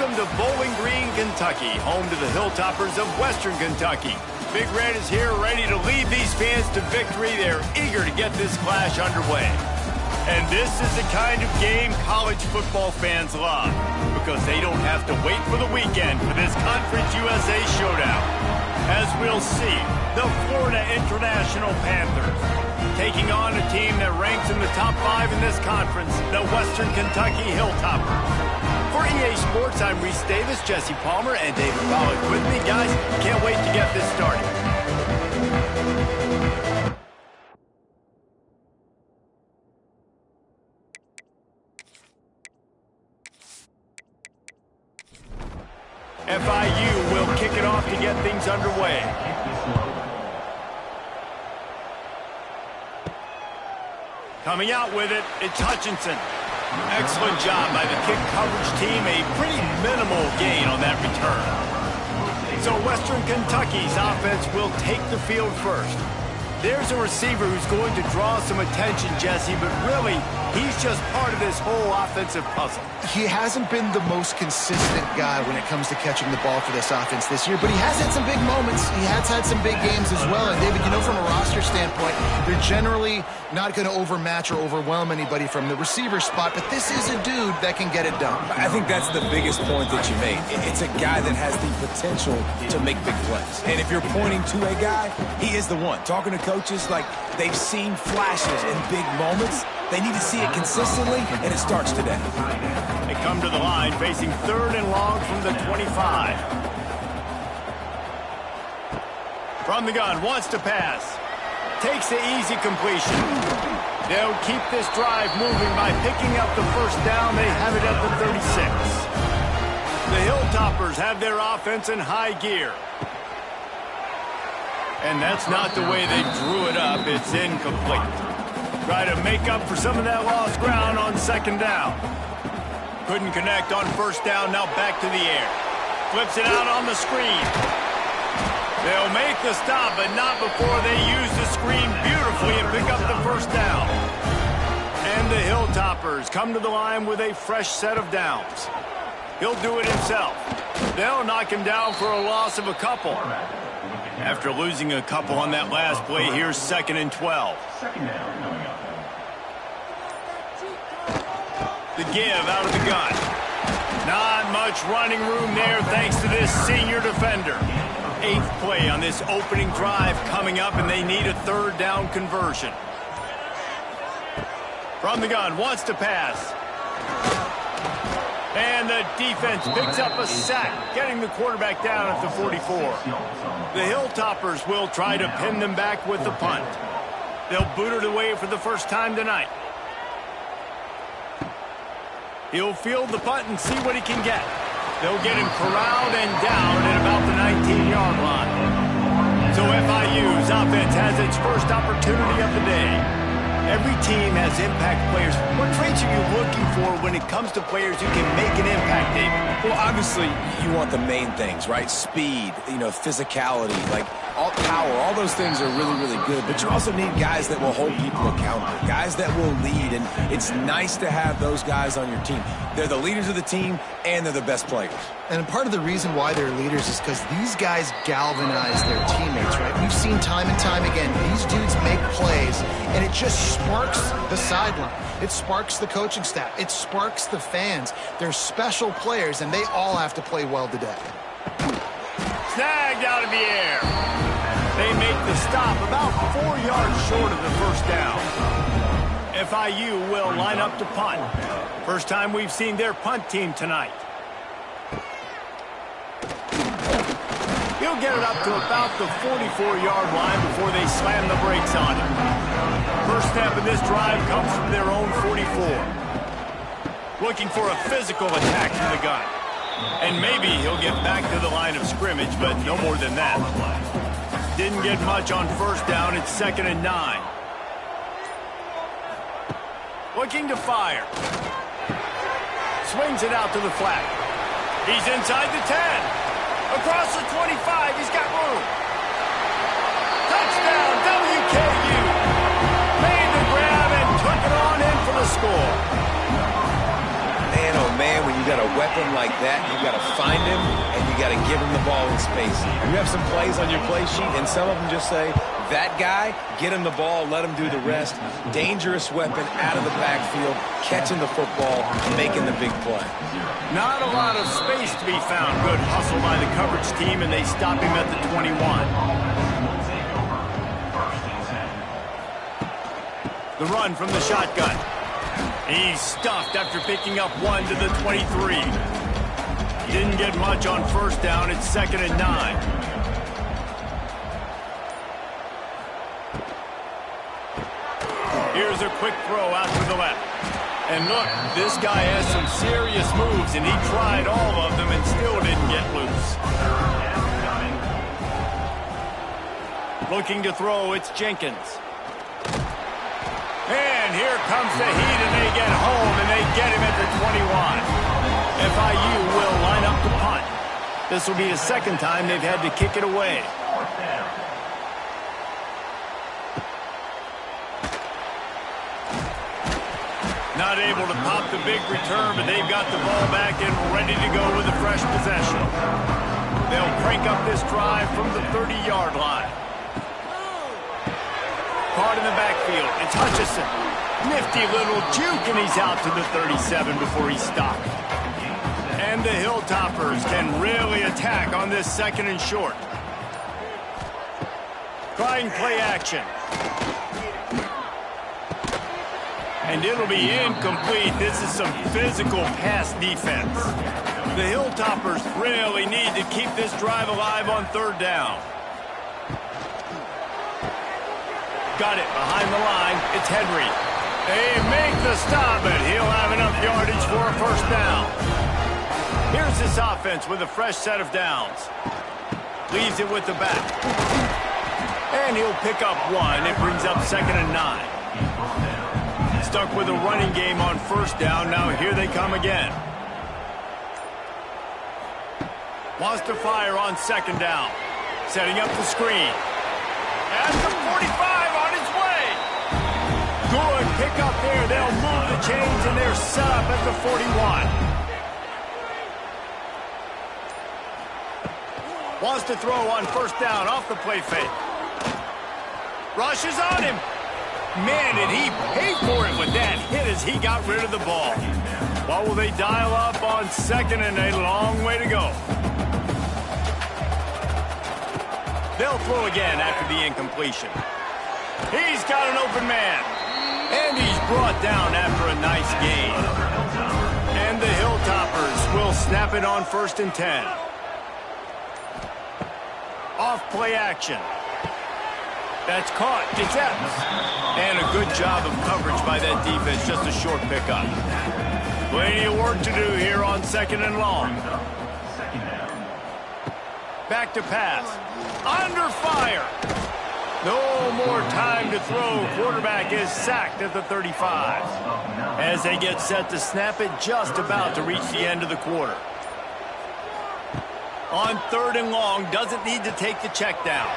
Welcome to Bowling Green, Kentucky, home to the Hilltoppers of Western Kentucky. Big Red is here ready to lead these fans to victory. They're eager to get this clash underway. And this is the kind of game college football fans love because they don't have to wait for the weekend for this Conference USA showdown. As we'll see, the Florida International Panthers taking on a team that ranks in the top 5 in this conference, the Western Kentucky Hilltoppers. For EA Sports, I'm Reese Davis, Jesse Palmer, and David Pollack with me. Guys, can't wait to get this started. FIU will kick it off to get things underway. Coming out with it, it's Hutchinson. Excellent job by the kick coverage team. A pretty minimal gain on that return. So Western Kentucky's offense will take the field first. There's a receiver who's going to draw some attention, Jesse, but really, he's just part of this whole offensive puzzle. He hasn't been the most consistent guy when it comes to catching the ball for this offense this year, but he has had some big moments. He has had some big games as well. And David, you know, from a roster standpoint, they're generally not going to overmatch or overwhelm anybody from the receiver spot, but this is a dude that can get it done. I think that's the biggest point that you made. It's a guy that has the potential to make big plays. And if you're pointing to a guy, he is the one. Talking to coaches, like, they've seen flashes in big moments. They need to see it consistently, and it starts today. They come to the line facing 3rd and long from the 25. From the gun, wants to pass. Takes the easy completion. They'll keep this drive moving by picking up the first down. They have it at the 36. The Hilltoppers have their offense in high gear. And that's not the way they drew it up. It's incomplete. Try to make up for some of that lost ground on 2nd down. Couldn't connect on 1st down, now back to the air. Flips it out on the screen. They'll make the stop, but not before they use the screen beautifully and pick up the 1st down. And the Hilltoppers come to the line with a fresh set of downs. He'll do it himself. They'll knock him down for a loss of a couple. After losing a couple on that last play, here's 2nd and 12. The give out of the gun. Not much running room there thanks to this senior defender. 8th play on this opening drive coming up, and they need a 3rd down conversion. From the gun, wants to pass. And the defense picks up a sack, getting the quarterback down at the 44. The Hilltoppers will try to pin them back with the punt. They'll boot it away for the first time tonight. He'll field the punt and see what he can get. They'll get him corralled and down at about the 19-yard line. So FIU's offense has its first opportunity of the day. Every team has impact players. What traits are you looking for when it comes to players who can make an impact, David? Well, obviously, you want the main things, right? Speed, physicality, like all power, all those things are really, really good. But you also need guys that will hold people accountable, guys that will lead. And it's nice to have those guys on your team. They're the leaders of the team, and they're the best players. And part of the reason why they're leaders is because these guys galvanize their teammates, right? We've seen time and time again, these dudes make plays, and it just sparks the sideline. It sparks the coaching staff. It sparks the fans. They're special players, and they all have to play well today. Snagged out of the air. They make the stop about 4 yards short of the 1st down. FIU will line up to punt. First time we've seen their punt team tonight. He'll get it up to about the 44-yard line before they slam the brakes on him. First step in this drive comes from their own 44. Looking for a physical attack from the gun. And maybe he'll get back to the line of scrimmage, but no more than that. Didn't get much on 1st down. It's 2nd and 9. Looking to fire. Swings it out to the flat. He's inside the 10. Across the 25, he's got room. Touchdown, WKU. Made the grab and took it on in for the score. Man, oh man, when you got a weapon like that, you got to find him and you got to give him the ball in space. You have some plays on your play sheet, and some of them just say, that guy, get him the ball, let him do the rest. Dangerous weapon out of the backfield, catching the football, making the big play. Not a lot of space to be found. Good hustle by the coverage team, and they stop him at the 21. The run from the shotgun. He's stuffed after picking up 1 to the 23. Didn't get much on first down. It's 2nd and 9. Here's a quick throw out to the left. And look, this guy has some serious moves, and he tried all of them and still didn't get loose. Looking to throw, it's Jenkins. And here comes the heat, and they get home, and they get him at the 21. FIU will line up to punt. This will be the second time they've had to kick it away. Not able to pop the big return, but they've got the ball back and ready to go with a fresh possession. They'll crank up this drive from the 30-yard line. Caught in the backfield. It's Hutchison. Nifty little juke, and he's out to the 37 before he's stopped. And the Hilltoppers can really attack on this 2nd and short. Trying play action. And it'll be incomplete. This is some physical pass defense. The Hilltoppers really need to keep this drive alive on 3rd down. Got it behind the line. It's Henry. They make the stop, but he'll have enough yardage for a first down. Here's this offense with a fresh set of downs. Leaves it with the back. And he'll pick up 1. It brings up 2nd and 9. Stuck with a running game on first down. Now here they come again. Wants to fire on 2nd down. Setting up the screen. At the 45 on his way. Good pick up there. They'll move the chains, and they're set up at the 41. Wants to throw on first down off the play fake. Rushes on him. Man, did he pay for it with that hit as he got rid of the ball. What will they dial up on 2nd and a long way to go? They'll throw again after the incompletion. He's got an open man. And he's brought down after a nice gain. And the Hilltoppers will snap it on 1st and 10. Off play action. That's caught. It's Epps. And a good job of coverage by that defense. Just a short pickup. Plenty of work to do here on 2nd and long. Back to pass. Under fire. No more time to throw. Quarterback is sacked at the 35. As they get set to snap it, just about to reach the end of the quarter. On 3rd and long, doesn't need to take the check down.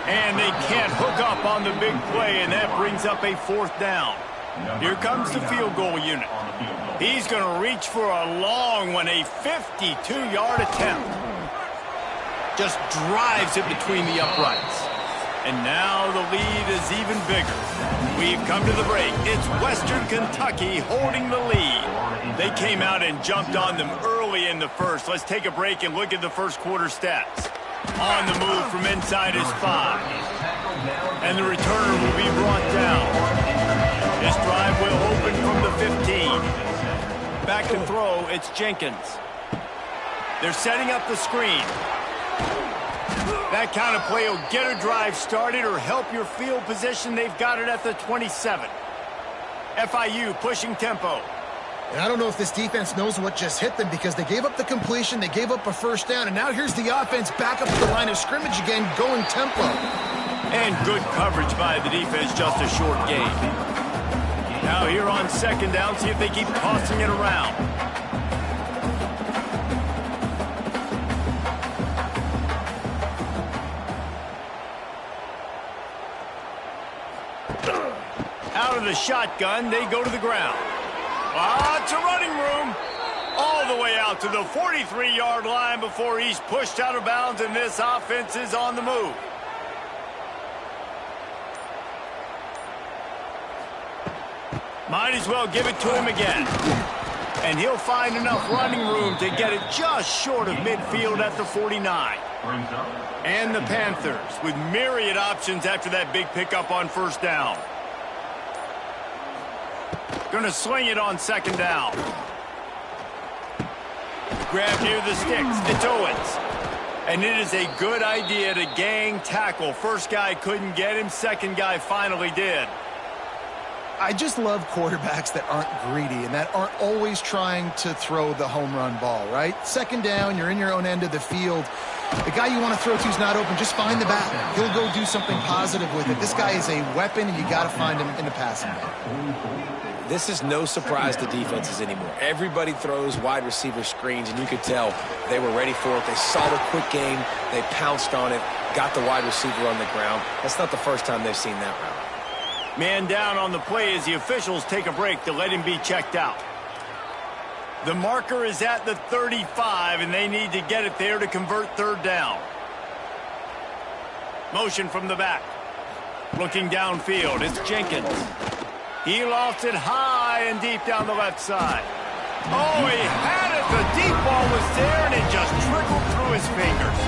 And they can't hook up on the big play, and that brings up a 4th down. Here comes the field goal unit. He's going to reach for a long one, a 52-yard attempt. Just drives it between the uprights. And now the lead is even bigger. We've come to the break. It's Western Kentucky holding the lead. They came out and jumped on them early in the first. Let's take a break and look at the first quarter stats. On the move from inside his 5. And the returner will be brought down. This drive will open from the 15. Back to throw, it's Jenkins. They're setting up the screen. That kind of play will get a drive started or help your field position. They've got it at the 27. FIU pushing tempo. And I don't know if this defense knows what just hit them because they gave up the completion, they gave up a first down, and now here's the offense back up at the line of scrimmage again, going tempo. And good coverage by the defense, just a short gain. Now here on 2nd down, see if they keep tossing it around. Out of the shotgun, they go to the ground. Lots of running room. All the way out to the 43-yard line before he's pushed out of bounds, and this offense is on the move. Might as well give it to him again. And he'll find enough running room to get it just short of midfield at the 49. And the Panthers with myriad options after that big pickup on first down. Gonna sling it on second down. Grab near the sticks. It's Owens. And it is a good idea to gang tackle. First guy couldn't get him. Second guy finally did. I just love quarterbacks that aren't greedy and that aren't always trying to throw the home run ball, right? Second down, you're in your own end of the field. The guy you want to throw to is not open. Just find the back. He'll go do something positive with it. This guy is a weapon, and you got to find him in the passing game. This is no surprise to defenses anymore. Everybody throws wide receiver screens, and you could tell they were ready for it. They saw the quick game. They pounced on it, got the wide receiver on the ground. That's not the first time they've seen that route. Man down on the play as the officials take a break to let him be checked out. The marker is at the 35, and they need to get it there to convert third down. Motion from the back. Looking downfield, it's Jenkins. He lofts it high and deep down the left side. Oh, he had it. The deep ball was there, and it just trickled through his fingers.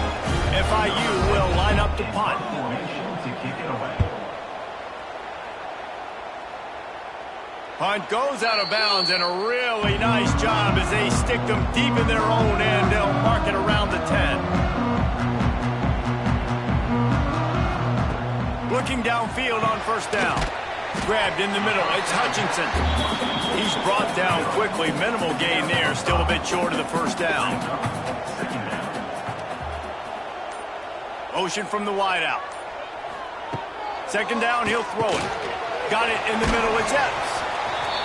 FIU will line up to punt. Punt goes out of bounds, and a really nice job as they stick them deep in their own end. They'll mark it around the 10. Looking downfield on first down. Grabbed in the middle. It's Hutchinson. He's brought down quickly. Minimal gain there. Still a bit short of the first down. Motion from the wideout. Second down, he'll throw it. Got it in the middle. It's Epps.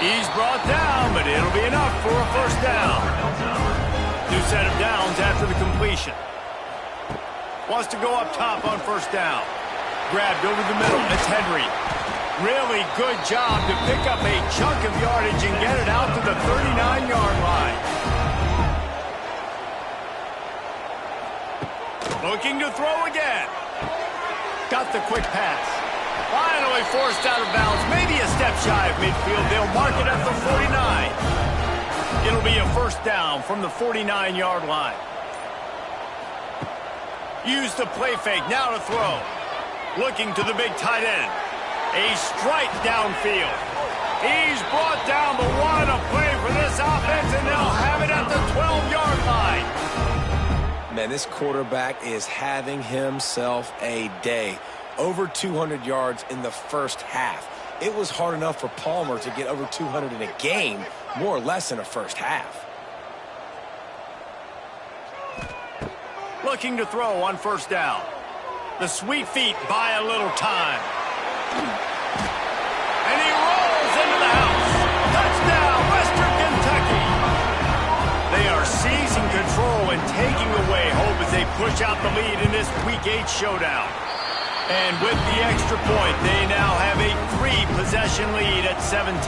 He's brought down, but it'll be enough for a first down. New set of downs after the completion. Wants to go up top on first down. Grabbed over the middle. It's Henry. Really good job to pick up a chunk of yardage and get it out to the 39-yard line. Looking to throw again. Got the quick pass. Finally forced out of bounds. Maybe a step shy of midfield. They'll mark it at the 49. It'll be a first down from the 49-yard line. Use the play fake. Now to throw. Looking to the big tight end. A strike downfield. He's brought down, but what a play for this offense, and they'll have it at the 12-yard line. Man, this quarterback is having himself a day. Over 200 yards in the first half. It was hard enough for Palmer to get over 200 in a game, more or less in a first half. Looking to throw on first down. The sweet feet buy a little time. And he rolls into the house. Touchdown, Western Kentucky. They are seizing control and taking away hope as they push out the lead in this Week 8 showdown. And with the extra point, they now have a 3-possession lead at 17.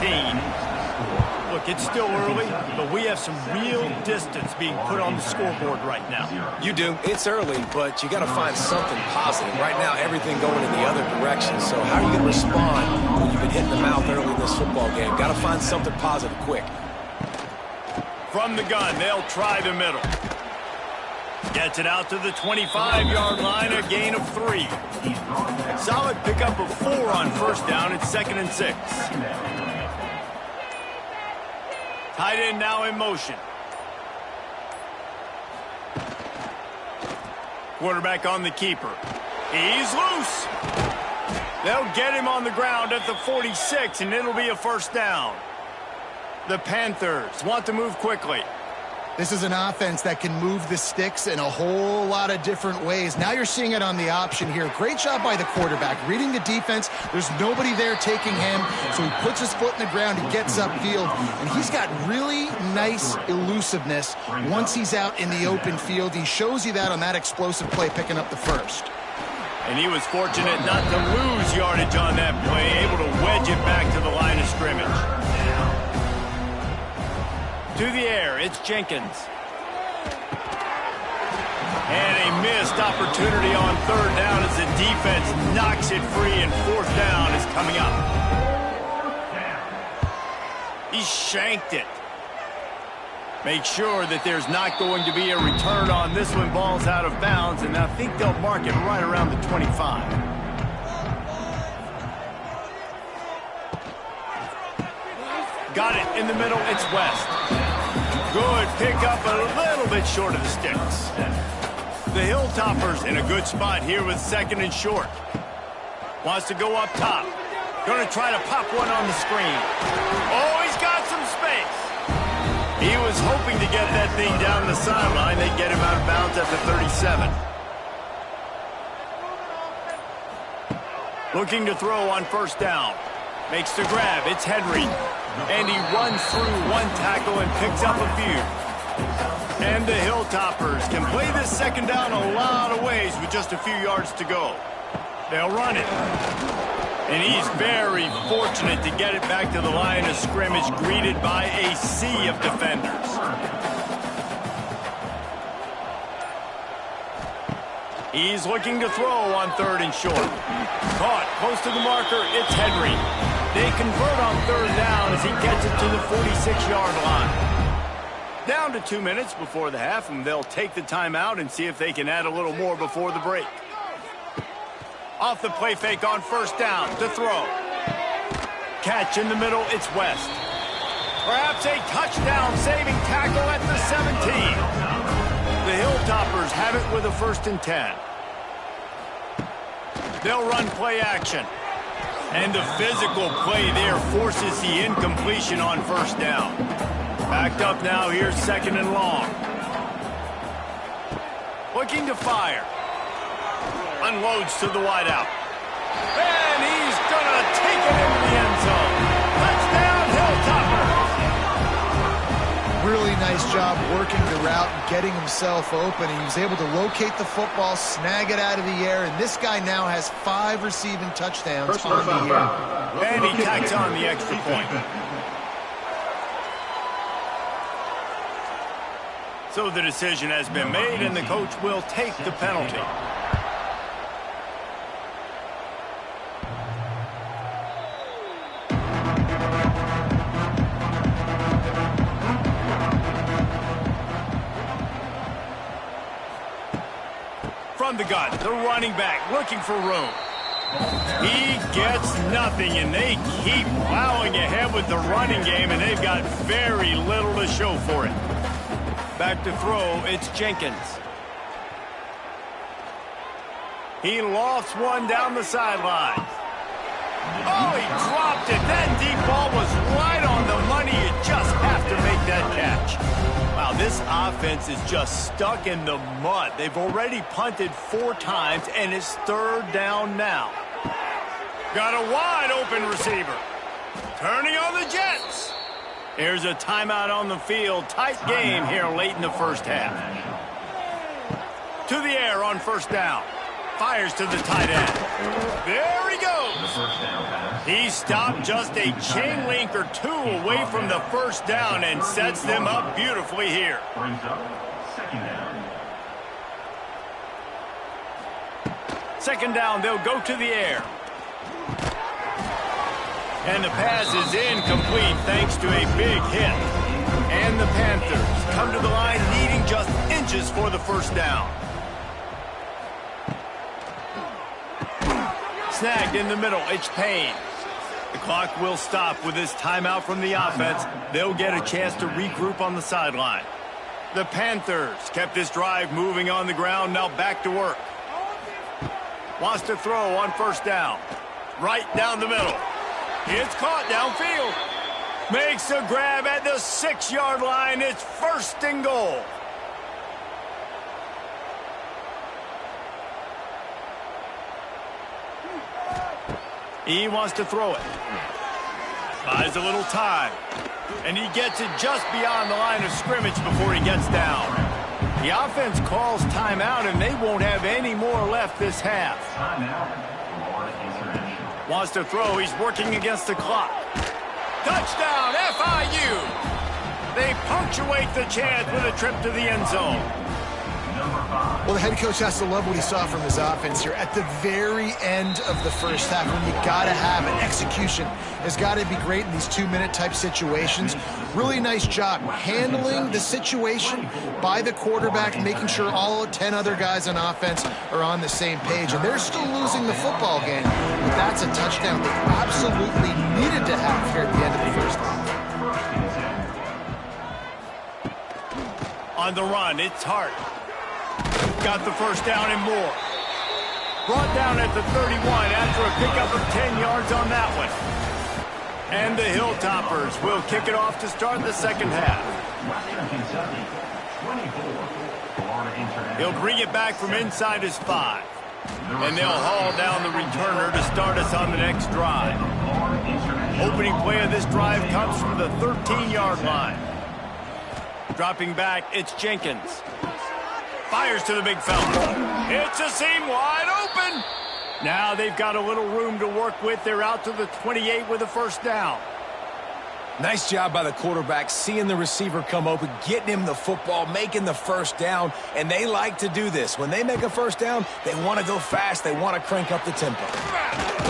Look, it's still early, but we have some real distance being put on the scoreboard right now. You do. It's early, but you got to find something positive. Right now, everything going in the other direction. So how are you going to respond when you've been hit in the mouth early in this football game? Got to find something positive quick. From the gun, they'll try the middle. Gets it out to the 25-yard line, a gain of 3. Solid pickup of 4 on first down. It's 2nd and 6. Tight end now in motion. Quarterback on the keeper. He's loose. They'll get him on the ground at the 46, and it'll be a first down. The Panthers want to move quickly. This is an offense that can move the sticks in a whole lot of different ways. Now you're seeing it on the option here. Great job by the quarterback. Reading the defense, there's nobody there taking him, so he puts his foot in the ground, he gets upfield, and he's got really nice elusiveness once he's out in the open field. He shows you that on that explosive play, picking up the first. And he was fortunate not to lose yardage on that play, able to wedge it back to the line of scrimmage. To the air, it's Jenkins. And a missed opportunity on third down as the defense knocks it free, and fourth down is coming up. He shanked it. Make sure that there's not going to be a return on this when ball's out of bounds, and I think they'll mark it right around the 25. Got it in the middle, it's West. Good pick up, a little bit short of the sticks. The Hilltoppers in a good spot here with second and short. Wants to go up top. Going to try to pop one on the screen. Oh, he's got some space. He was hoping to get that thing down the sideline. They get him out of bounds at the 37. Looking to throw on first down. Makes the grab. It's Henry. And he runs through one tackle and picks up a few. And the Hilltoppers can play this second down a lot of ways with just a few yards to go. They'll run it. And he's very fortunate to get it back to the line of scrimmage, greeted by a sea of defenders. He's looking to throw on third and short. Caught close to the marker, it's Henry. They convert on third down as he gets it to the 46-yard line. Down to 2 minutes before the half, and they'll take the timeout and see if they can add a little more before the break. Off the play fake on first down to throw. Catch in the middle, it's West. Perhaps a touchdown-saving tackle at the 17. The Hilltoppers have it with a 1st and 10. They'll run play action. And the physical play there forces the incompletion on first down. Backed up now, here's second and long. Looking to fire. Unloads to the wideout. And he's going to take it into the end zone. Touchdown, Hilltoppers! Really nice job working the route and getting himself open. He was able to locate the football, snag it out of the air, and this guy now has 5 receiving touchdowns on the year. And he tacks on the extra point. So the decision has been made, and the coach will take the penalty. From the gun, the running back looking for room. He gets nothing, and they keep plowing ahead with the running game, and they've got very little to show for it. Back to throw, it's Jenkins. He lofts one down the sideline. Oh, he dropped it. That deep ball was right on the money. You just have to make that catch. Wow, this offense is just stuck in the mud. They've already punted 4 times, and it's third down now. Got a wide open receiver. Turning on the Jets. Here's a timeout on the field. Tight game here late in the first half. To the air on first down. Fires to the tight end. There he goes. He stopped just a chain link or 2 away from the first down and sets them up beautifully here. Second down, they'll go to the air. And the pass is incomplete thanks to a big hit. And the Panthers come to the line needing just inches for the first down. Snagged in the middle, it's Payne. The clock will stop with this timeout from the offense. They'll get a chance to regroup on the sideline. The Panthers kept this drive moving on the ground, now back to work. Wants to throw on first down. Right down the middle. It's caught downfield. Makes a grab at the 6-yard line. It's 1st and goal. He wants to throw it. Buys a little time. And he gets it just beyond the line of scrimmage before he gets down. The offense calls timeout, and they won't have any more left this half. Wants to throw. He's working against the clock. Touchdown, FIU! They punctuate the chance with a trip to the end zone. Well, the head coach has to love what he saw from his offense here at the very end of the first half, when you got to have it. Execution has got to be great in these 2-minute type situations. Really nice job handling the situation by the quarterback, making sure all 10 other guys on offense are on the same page. And they're still losing the football game, but that's a touchdown they absolutely needed to have here at the end of the first half. On the run, it's Hart. Got the first down and more. Brought down at the 31 after a pickup of 10 yards on that one. And the Hilltoppers will kick it off to start the second half. He'll bring it back from inside his 5. And they'll haul down the returner to start us on the next drive. Opening play of this drive comes from the 13-yard line. Dropping back, it's Jenkins. Fires to the big fella. It's a seam wide open. Now they've got a little room to work with. They're out to the 28 with a first down. Nice job by the quarterback, seeing the receiver come open, getting him the football, making the first down, and they like to do this. When they make a first down, they want to go fast. They want to crank up the tempo.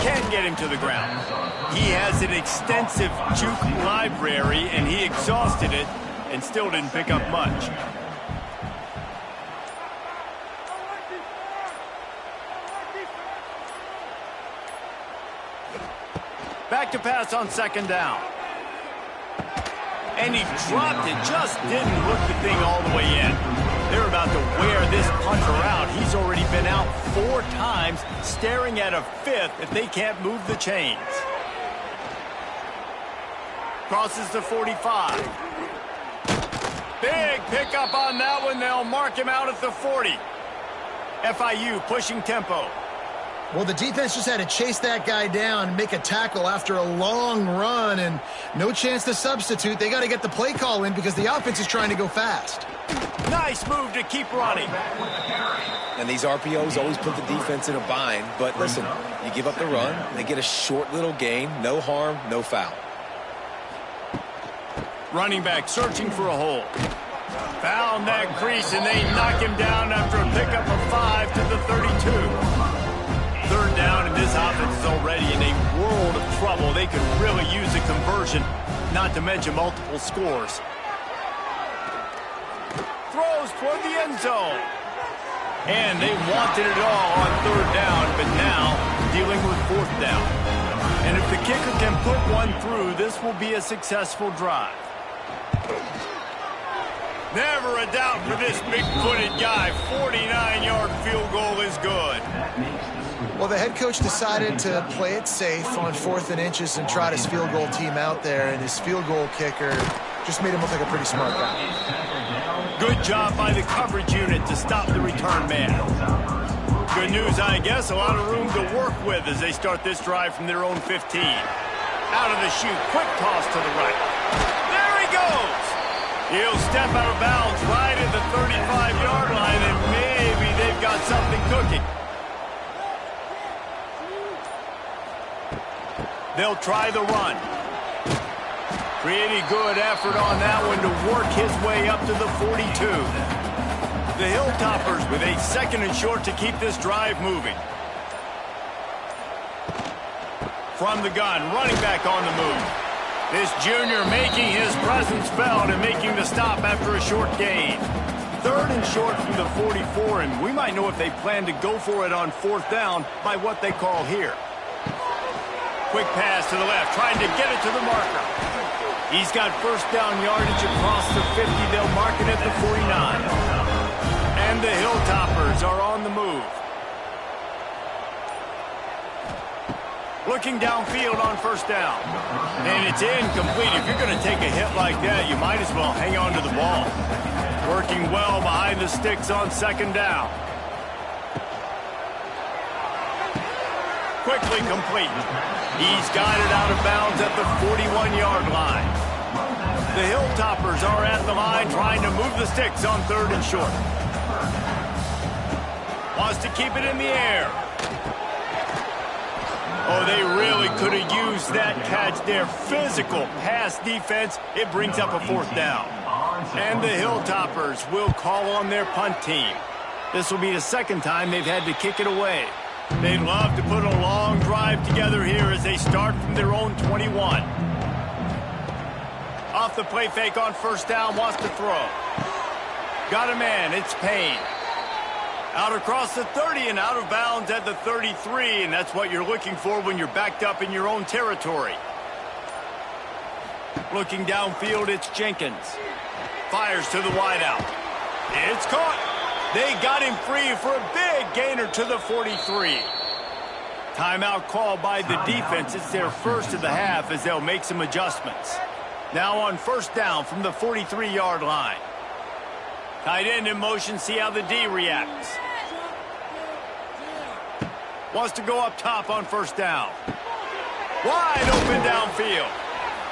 Can't get him to the ground. He has an extensive juke library, and he exhausted it and still didn't pick up much. Back to pass on second down. And he dropped it, just didn't look the thing all the way in. They're about to wear this punter out. He's already been out 4 times, staring at a 5th if they can't move the chains. Crosses the 45. Big pickup on that one. They'll mark him out at the 40. FIU pushing tempo. Well, the defense just had to chase that guy down and make a tackle after a long run, and no chance to substitute. They got to get the play call in because the offense is trying to go fast. Nice move to keep running. And these RPOs always put the defense in a bind, but listen, you give up the run, they get a short little gain, no harm, no foul. Running back searching for a hole. Found that crease, and they knock him down after a pickup of 5 to the 32. Third down, and this offense is already in a world of trouble. They could really use a conversion, not to mention multiple scores. Throws toward the end zone. And they wanted it all on third down, but now dealing with fourth down. And if the kicker can put one through, this will be a successful drive. Never a doubt for this big-footed guy. 49-yard field goal is good. Well, the head coach decided to play it safe on 4th and inches and trot his field goal team out there, and his field goal kicker just made him look like a pretty smart guy. Good job by the coverage unit to stop the return man. Good news, I guess, a lot of room to work with as they start this drive from their own 15. Out of the chute, quick toss to the right. There he goes! He'll step out of bounds right at the 35-yard line, and maybe they've got something cooking. They'll try the run. Pretty good effort on that one to work his way up to the 42. The Hilltoppers with a 2nd and short to keep this drive moving. From the gun, running back on the move. This junior making his presence felt and making the stop after a short gain. 3rd and short from the 44, and we might know if they plan to go for it on 4th down by what they call here. Quick pass to the left, trying to get it to the marker. He's got first down yardage across the 50. They'll mark it at the 49. And the Hilltoppers are on the move. Looking downfield on first down. And it's incomplete. If you're going to take a hit like that, you might as well hang on to the ball. Working well behind the sticks on 2nd down. Quickly complete. He's got it out of bounds at the 41-yard line. The Hilltoppers are at the line trying to move the sticks on 3rd and short. Wants to keep it in the air. Oh, they really could have used that catch there. Physical pass defense. It brings up a 4th down. And the Hilltoppers will call on their punt team. This will be the 2nd time they've had to kick it away. They'd love to put a long drive together here as they start from their own 21. Off the play fake on 1st down, wants to throw. Got a man, it's Payne. Out across the 30 and out of bounds at the 33, and that's what you're looking for when you're backed up in your own territory. Looking downfield, it's Jenkins. Fires to the wideout. It's caught. They got him free for a big gainer to the 43. Timeout called by the defense. It's their first of the half as they'll make some adjustments. Now on 1st down from the 43-yard line. Tight end in motion, see how the D reacts. Wants to go up top on 1st down. Wide open downfield.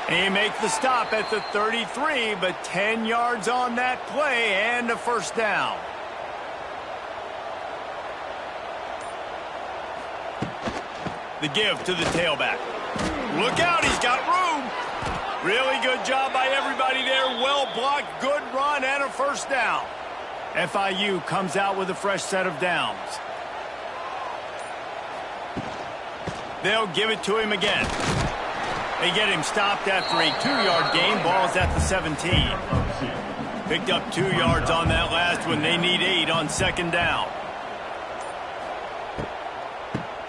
He makes the stop at the 33, but 10 yards on that play and a 1st down. The give to the tailback. Look out, he's got room. Really good job by everybody there. Well blocked, good run, and a 1st down. FIU comes out with a fresh set of downs. They'll give it to him again. They get him stopped after a 2-yard gain. Ball's at the 17. Picked up 2 yards on that last one. They need 8 on 2nd down.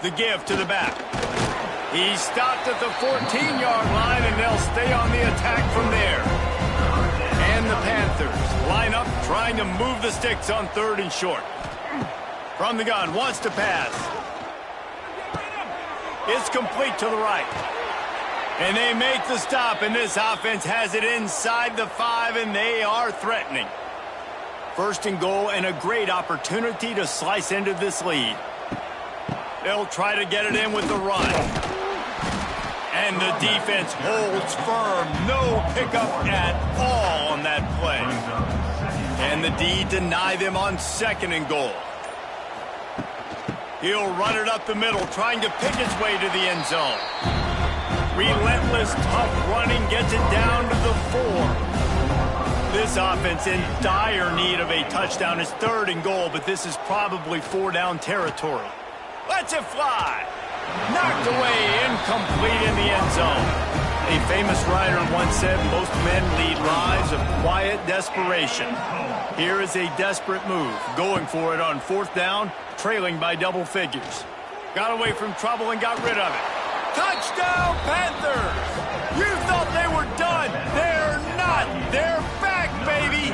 The give to the back. He's stopped at the 14-yard line, and they'll stay on the attack from there. And the Panthers line up trying to move the sticks on 3rd and short. From the gun, wants to pass. It's complete to the right. And they make the stop, and this offense has it inside the 5, and they are threatening. 1st and goal, and a great opportunity to slice into this lead. They'll try to get it in with the run. And the defense holds firm. No pickup at all on that play. And the D deny them on 2nd and goal. He'll run it up the middle, trying to pick its way to the end zone. Relentless, tough running gets it down to the 4. This offense in dire need of a touchdown. Is 3rd and goal, but this is probably 4-down territory. Lets it fly. Knocked away, incomplete in the end zone. A famous writer once said, most men lead lives of quiet desperation. Here is a desperate move, going for it on 4th down, trailing by double figures. Got away from trouble and got rid of it. Touchdown, Panthers! You thought they were done. They're not. They're back, baby!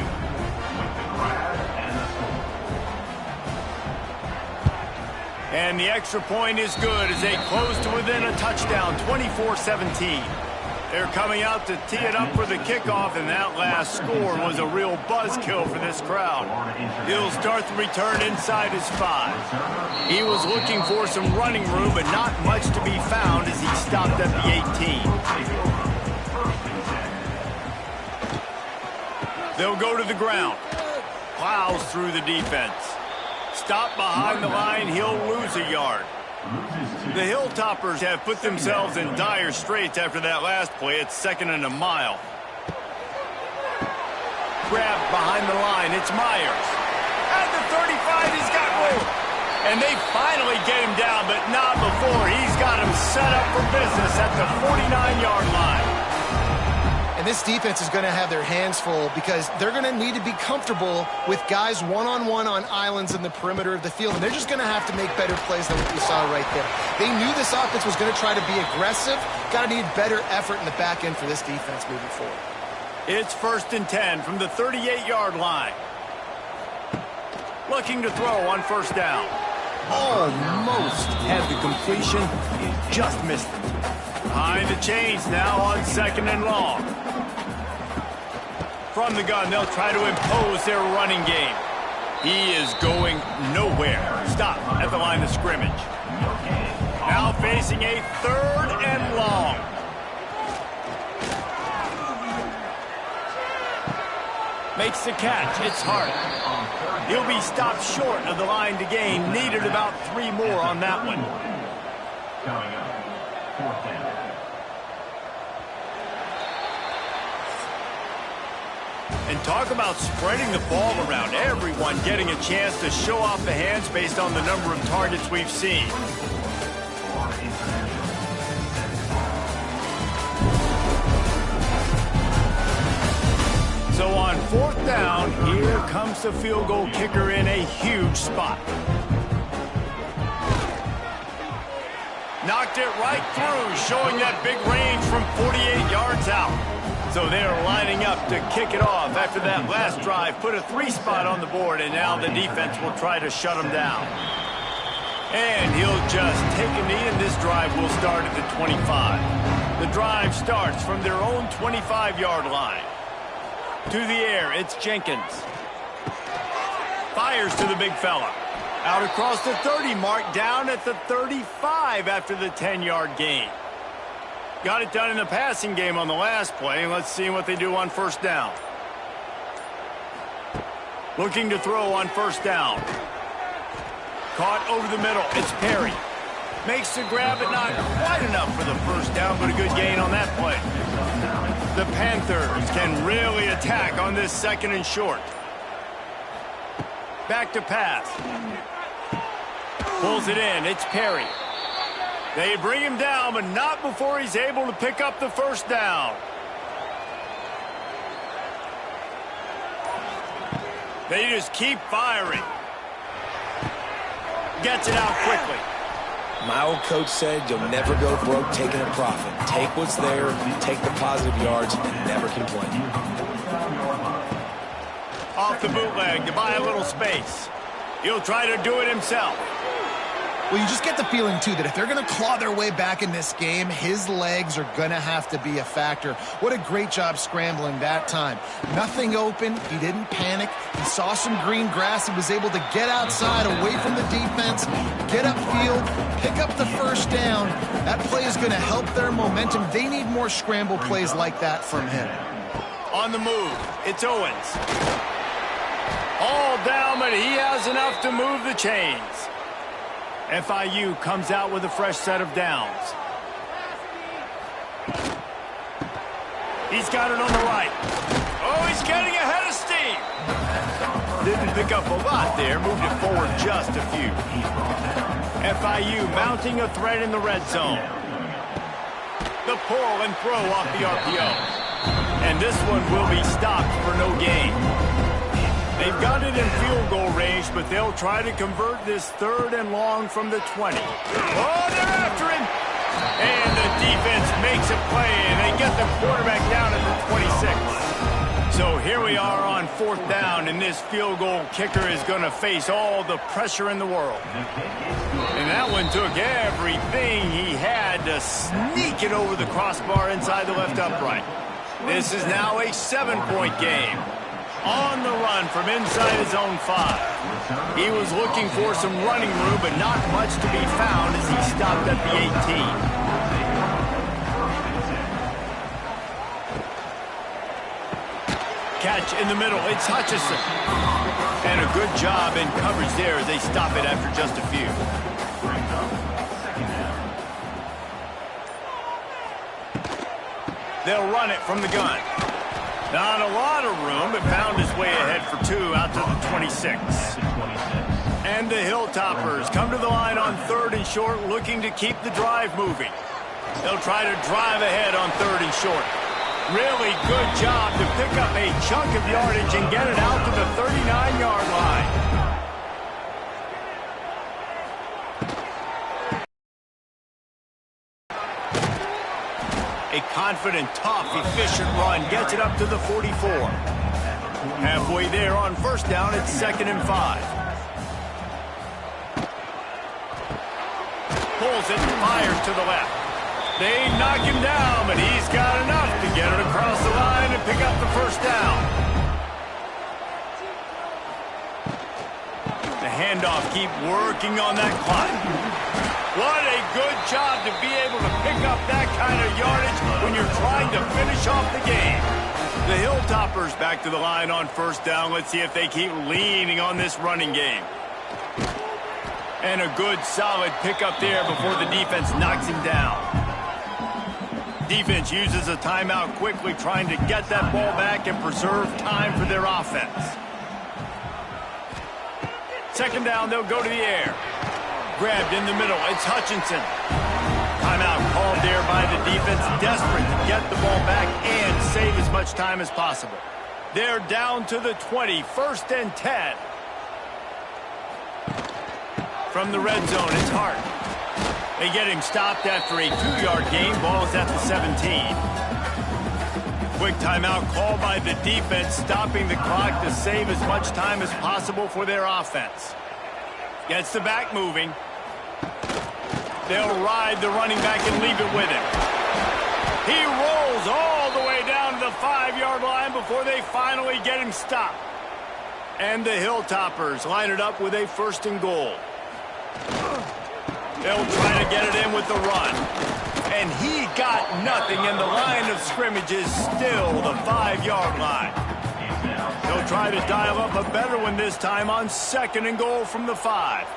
And the extra point is good as they close to within a touchdown, 24-17. They're coming out to tee it up for the kickoff, and that last score was a real buzzkill for this crowd. He'll start the return inside his 5. He was looking for some running room, but not much to be found as he stopped at the 18. They'll go to the ground. Plows through the defense. Stop behind the line, he'll lose a yard. The Hilltoppers have put themselves in dire straits after that last play. It's 2nd and a mile. Grabbed behind the line, it's Myers. At the 35, he's got room. And they finally get him down, but not before. He's got him set up for business at the 49-yard line. And this defense is going to have their hands full because they're going to need to be comfortable with guys one-on-one on islands in the perimeter of the field. And they're just going to have to make better plays than what we saw right there. They knew this offense was going to try to be aggressive. Got to need better effort in the back end for this defense moving forward. It's 1st and 10 from the 38-yard line. Looking to throw on 1st down. Almost had the completion. He just missed it. Behind the chains now on 2nd and long. From the gun, they'll try to impose their running game. He is going nowhere. Stop at the line of scrimmage. Now facing a 3rd and long. Makes the catch. It's Hart. He'll be stopped short of the line to gain. Needed about 3 more on that one. And talk about spreading the ball around. Everyone getting a chance to show off the hands based on the number of targets we've seen. So on 4th down, here comes the field goal kicker in a huge spot. Knocked it right through, showing that big range from 48 yards out. So they're lining up to kick it off after that last drive. Put a 3-spot on the board, and now the defense will try to shut them down. And he'll just take a knee, and this drive will start at the 25. The drive starts from their own 25-yard line. To the air, it's Jenkins. Fires to the big fella. Out across the 30 mark, down at the 35 after the 10-yard gain. Got it done in the passing game on the last play. Let's see what they do on 1st down. Looking to throw on 1st down. Caught over the middle. It's Perry. Makes the grab, but not quite enough for the 1st down, but a good gain on that play. The Panthers can really attack on this 2nd and short. Back to pass. Pulls it in. It's Perry. They bring him down, but not before he's able to pick up the 1st down. They just keep firing. Gets it out quickly. My old coach said you'll never go broke taking a profit. Take what's there, take the positive yards, and never complain. Off the bootleg to buy a little space. He'll try to do it himself. Well, you just get the feeling, too, that if they're going to claw their way back in this game, his legs are going to have to be a factor. What a great job scrambling that time. Nothing open. He didn't panic. He saw some green grass. He was able to get outside, away from the defense, get upfield, pick up the 1st down. That play is going to help their momentum. They need more scramble plays like that from him. On the move, it's Owens. All down, but he has enough to move the chains. FIU comes out with a fresh set of downs. He's got it on the right. Oh, he's getting ahead of steam. Didn't pick up a lot there. Moved it forward just a few. FIU mounting a threat in the red zone. The pull and throw off the RPO. And this one will be stopped for no gain. They've got it in field goal range, but they'll try to convert this 3rd and long from the 20. Oh, they're after him! And the defense makes a play, and they get the quarterback down at the 26. So here we are on 4th down, and this field goal kicker is going to face all the pressure in the world. And that one took everything he had to sneak it over the crossbar inside the left upright. This is now a 7-point game. On the run from inside his own 5. He was looking for some running room, but not much to be found as he stopped at the 18. Catch in the middle. It's Hutchison. And a good job in coverage there as they stop it after just a few. They'll run it from the gun. Not a lot of room, but found his way ahead for 2 out to the 26. And the Hilltoppers come to the line on 3rd and short, looking to keep the drive moving. They'll try to drive ahead on 3rd and short. Really good job to pick up a chunk of yardage and get it out to the 39-yard line. A confident, tough, efficient run gets it up to the 44. Halfway there on 1st down, it's 2nd and 5. Pulls it and fires to the left. They knock him down, but he's got enough to get it across the line and pick up the 1st down. The handoff, keep working on that clock. What a good job to be able to pick up that kind of yardage when you're trying to finish off the game. The Hilltoppers back to the line on 1st down. Let's see if they keep leaning on this running game. And a good, solid pickup there before the defense knocks him down. Defense uses a timeout quickly, trying to get that ball back and preserve time for their offense. Second down, they'll go to the air. Grabbed in the middle, it's Hutchinson. Timeout called there by the defense, desperate to get the ball back and save as much time as possible. They're down to the 20, 1st and 10. From the red zone, it's Hart. They get him stopped after a 2-yard gain. Ball's at the 17. Quick timeout called by the defense, stopping the clock to save as much time as possible for their offense. Gets the back moving. They'll ride the running back and leave it with him. He rolls all the way down to the 5-yard line before they finally get him stopped. And the Hilltoppers line it up with a 1st and goal. They'll try to get it in with the run. And he got nothing, and the line of scrimmage is still the 5-yard line. They'll try to dial up a better one this time on 2nd and goal from the 5.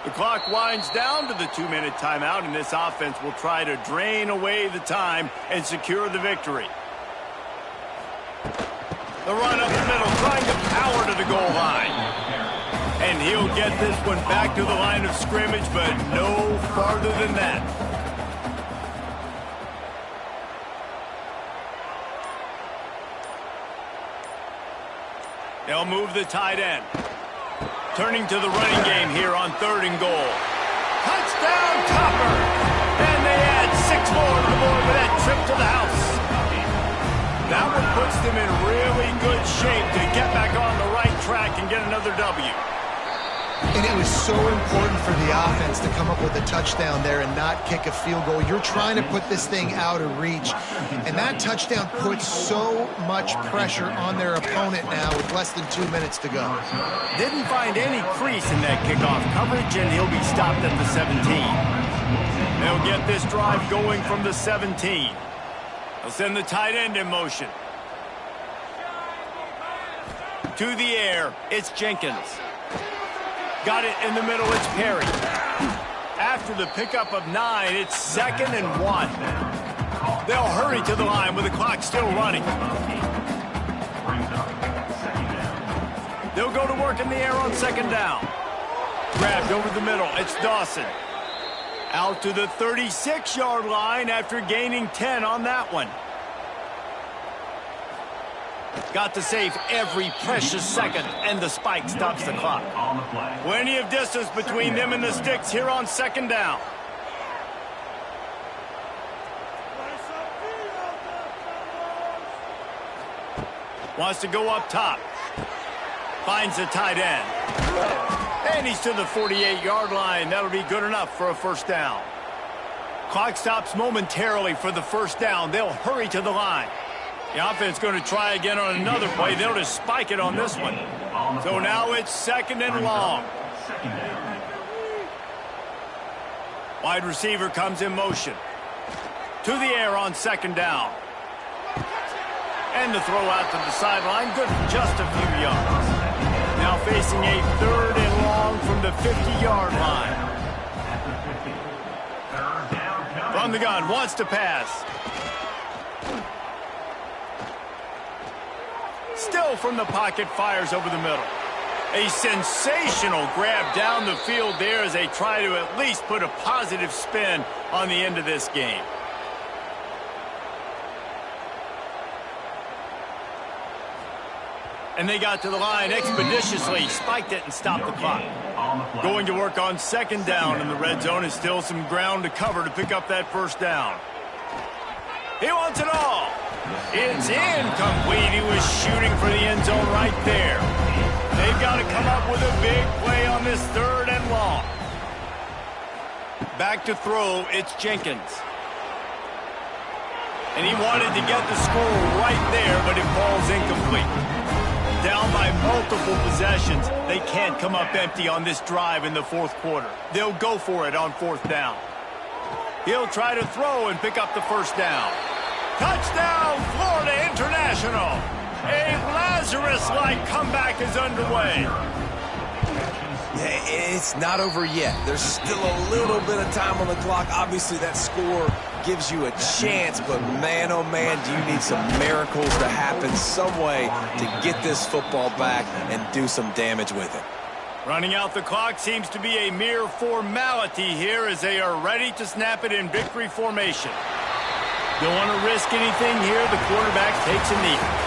The clock winds down to the 2-minute timeout, and this offense will try to drain away the time and secure the victory. The run up the middle, trying to power to the goal line. And he'll get this one back to the line of scrimmage, but no farther than that. They'll move the tight end. Turning to the running game here on 3rd and goal. Touchdown, Topper! And they add 6 more to the board with that trip to the house. That one puts them in really good shape to get back on the right track and get another W. And it was so important for the offense to come up with a touchdown there and not kick a field goal. You're trying to put this thing out of reach. And that touchdown puts so much pressure on their opponent now with less than 2 minutes to go. Didn't find any crease in that kickoff coverage, and he'll be stopped at the 17. They'll get this drive going from the 17. They'll send the tight end in motion. To the air, it's Jenkins. Got it in the middle, it's Perry. After the pickup of 9, it's 2nd and 1. They'll hurry to the line with the clock still running. They'll go to work in the air on 2nd down. Grabbed over the middle, it's Dawson. Out to the 36-yard line after gaining 10 on that one. Got to save every precious second, and the spike stops the clock. Plenty of distance between them and the sticks here on 2nd down. Wants to go up top. Finds the tight end. And he's to the 48-yard line. That'll be good enough for a 1st down. Clock stops momentarily for the 1st down. They'll hurry to the line. The offense going to try again on another play. They'll just spike it on this one. So now it's 2nd and long. Wide receiver comes in motion. To the air on 2nd down. And the throw out to the sideline. Good for just a few yards. Now facing a 3rd and long from the 50-yard line. From the gun, wants to pass. Still from the pocket, fires over the middle. A sensational grab down the field there as they try to at least put a positive spin on the end of this game. And they got to the line expeditiously, spiked it and stopped the clock. Going to work on 2nd down in the red zone is still some ground to cover to pick up that 1st down. He wants it all. It's incomplete. He was shooting for the end zone right there. They've got to come up with a big play on this 3rd and long. Back to throw, it's Jenkins. And he wanted to get the score right there, but it falls incomplete. Down by multiple possessions, they can't come up empty on this drive in the 4th quarter. They'll go for it on 4th down. He'll try to throw and pick up the 1st down. Touchdown, Florida International. A Lazarus-like comeback is underway. It's not over yet. There's still a little bit of time on the clock. Obviously, that score gives you a chance, but man, oh man, do you need some miracles to happen some way to get this football back and do some damage with it. Running out the clock seems to be a mere formality here as they are ready to snap it in victory formation. Don't want to risk anything here. The quarterback takes a knee.